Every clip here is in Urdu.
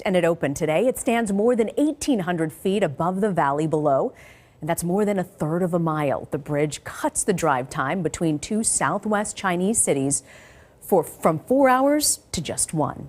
and it opened today. It stands more than 1,800 feet above the valley below, and that's more than a third of a mile. The bridge cuts the drive time between two southwest Chinese cities from 4 hours to just 1.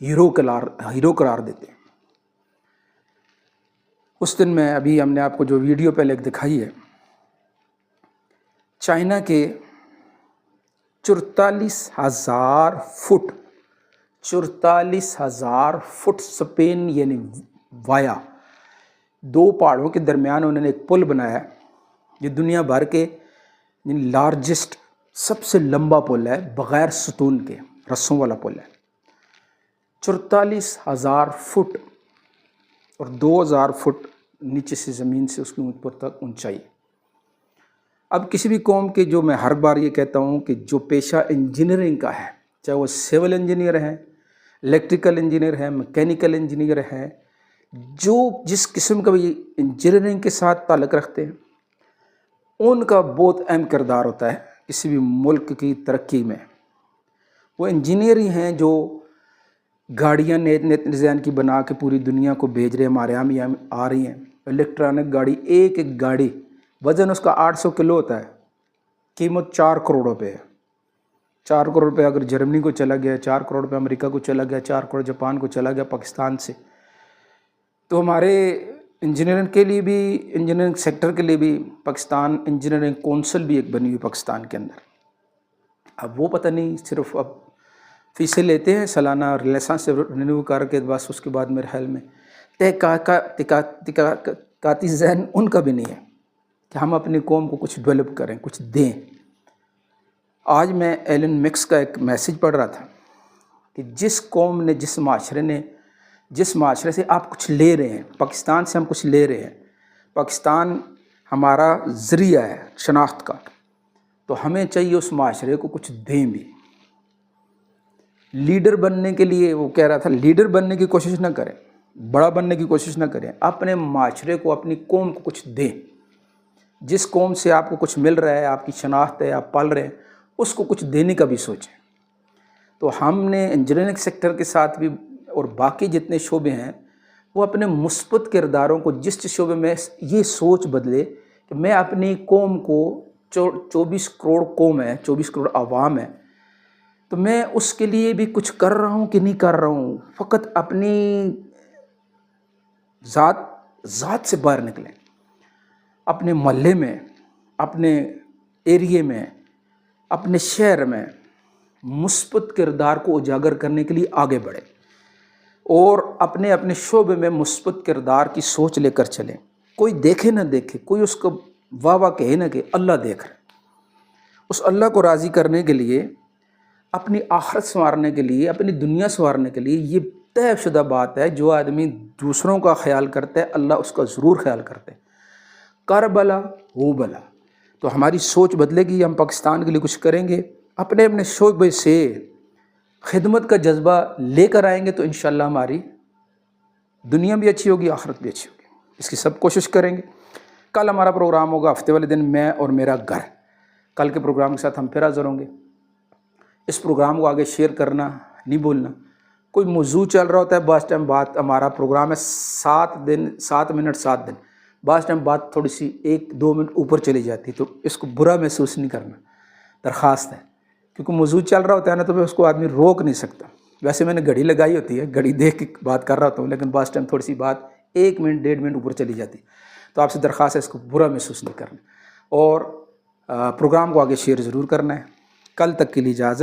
Hero قرار دیتے ہیں۔ اس دن میں ابھی ہم نے آپ کو جو ویڈیو پہلے ایک دکھائی ہے، چائنا کے 44,000 فٹ سپین یعنی وایا، دو پہاڑوں کے درمیان انہوں نے ایک پل بنایا ہے۔ یہ دنیا بھر کے لارجسٹ سب سے لمبا پل ہے، بغیر ستون کے، رسوں والا پل ہے۔ 44,000 فٹ اور 2,000 فٹ نیچے سے زمین سے اس کے اوپر تک اونچائی۔ اب کسی بھی قوم کے، جو میں ہر بار یہ کہتا ہوں کہ جو پیشہ انجینئرنگ کا ہے، چاہے وہ سول انجینئر ہیں، الیکٹریکل انجینئر ہیں، میکینیکل انجینئر ہیں، جو جس قسم کا بھی انجینئرنگ کے ساتھ تعلق رکھتے ہیں، ان کا بہت اہم کردار ہوتا ہے کسی بھی ملک کی ترقی میں۔ وہ انجینئر ہی ہیں جو گاڑیاں نئے ڈیزائن کی بنا کے پوری دنیا کو بھیج رہے ہیں، ہمارے یہاں بھی آ رہی ہیں۔ الیکٹرانک گاڑی، ایک گاڑی وزن اس کا 800 کلو ہوتا ہے، قیمت 4 کروڑ روپے ہے۔ 4 کروڑ روپے اگر جرمنی کو چلا گیا، 4 کروڑ روپے امریکہ کو چلا گیا، 4 کروڑ جاپان کو چلا گیا پاکستان سے، تو ہمارے انجینئرنگ کے لیے بھی، انجینئرنگ سیکٹر کے لیے بھی پاکستان انجینئرنگ کونسل بھی ایک بنی ہوئی پاکستان کے اندر۔ اب وہ پتہ نہیں، صرف اب فیسیں لیتے ہیں سالانہ، لائسنس سے رینیو کر کے، بس اس کے بعد میرے خیال میں تحقیقاتی ذہن ان کا بھی نہیں ہے کہ ہم اپنی قوم کو کچھ ڈیولپ کریں، کچھ دیں۔ آج میں ایلن مکس کا ایک میسیج پڑھ رہا تھا کہ جس قوم نے، جس معاشرے سے آپ کچھ لے رہے ہیں، پاکستان سے ہم کچھ لے رہے ہیں، پاکستان ہمارا ذریعہ ہے شناخت کا، تو ہمیں چاہیے اس معاشرے کو کچھ دیں بھی۔ لیڈر بننے کے لیے وہ کہہ رہا تھا، لیڈر بننے کی کوشش نہ کریں، بڑا بننے کی کوشش نہ کریں، اپنے معاشرے کو، اپنی قوم کو کچھ دیں۔ جس قوم سے آپ کو کچھ مل رہا ہے، آپ کی شناخت ہے، آپ پال رہے ہیں، اس کو کچھ دینے کا بھی سوچیں۔ تو ہم نے انجینئرنگ سیکٹر کے ساتھ بھی، اور باقی جتنے شعبے ہیں، وہ اپنے مثبت کرداروں کو، جس شعبے میں یہ سوچ بدلے کہ میں اپنی قوم کو، 24 کروڑ قوم ہے، 24 کروڑ عوام ہے، تو میں اس کے لیے بھی کچھ کر رہا ہوں کہ نہیں کر رہا ہوں۔ فقط اپنی ذات سے باہر نکلیں، اپنے محلے میں، اپنے ایریے میں، اپنے شہر میں مثبت کردار کو اجاگر کرنے کے لیے آگے بڑھیں، اور اپنے شعبے میں مثبت کردار کی سوچ لے کر چلیں۔ کوئی دیکھے نہ دیکھے، کوئی اس کو واہ واہ کہے نہ کہ، اللہ دیکھ رہے۔ اس اللہ کو راضی کرنے کے لیے، اپنی آخرت سنوارنے کے لیے، اپنی دنیا سنوارنے کے لیے، یہ طے شدہ بات ہے، جو آدمی دوسروں کا خیال کرتا ہے، اللہ اس کا ضرور خیال کرتے ہیں۔ کر بلا ہو بلا۔ تو ہماری سوچ بدلے گی، ہم پاکستان کے لیے کچھ کریں گے، اپنے شعبے سے خدمت کا جذبہ لے کر آئیں گے، تو انشاءاللہ ہماری دنیا بھی اچھی ہوگی، آخرت بھی اچھی ہوگی۔ اس کی سب کوشش کریں گے۔ کل ہمارا پروگرام ہوگا، ہفتے والے دن، میں اور میرا گھر۔ کل کے پروگرام کے ساتھ ہم پھر حاضر ہوں گے۔ اس پروگرام کو آگے شیئر کرنا نہیں بھولنا۔ کوئی موضوع چل رہا ہوتا ہے، بعض ٹائم بات، ہمارا پروگرام ہے 7 منٹ 7 دن، بعض ٹائم بات تھوڑی سی 1-2 منٹ اوپر چلی جاتی، تو اس کو برا محسوس نہیں کرنا، درخواست ہے، کیونکہ موضوع چل رہا ہوتا ہے نا، تو پھر اس کو آدمی روک نہیں سکتا۔ ویسے میں نے گھڑی لگائی ہوتی ہے، گھڑی دیکھ کے بات کر رہا ہوتا ہوں، لیکن بعض ٹائم تھوڑی سی بات 1 منٹ 1.5 منٹ اوپر چلی جاتی، تو آپ سے درخواست ہے اس کو برا محسوس نہیں کرنا، اور پروگرام کو آگے شیئر ضرور کرنا ہے۔ کل تک کے لیے اجازت۔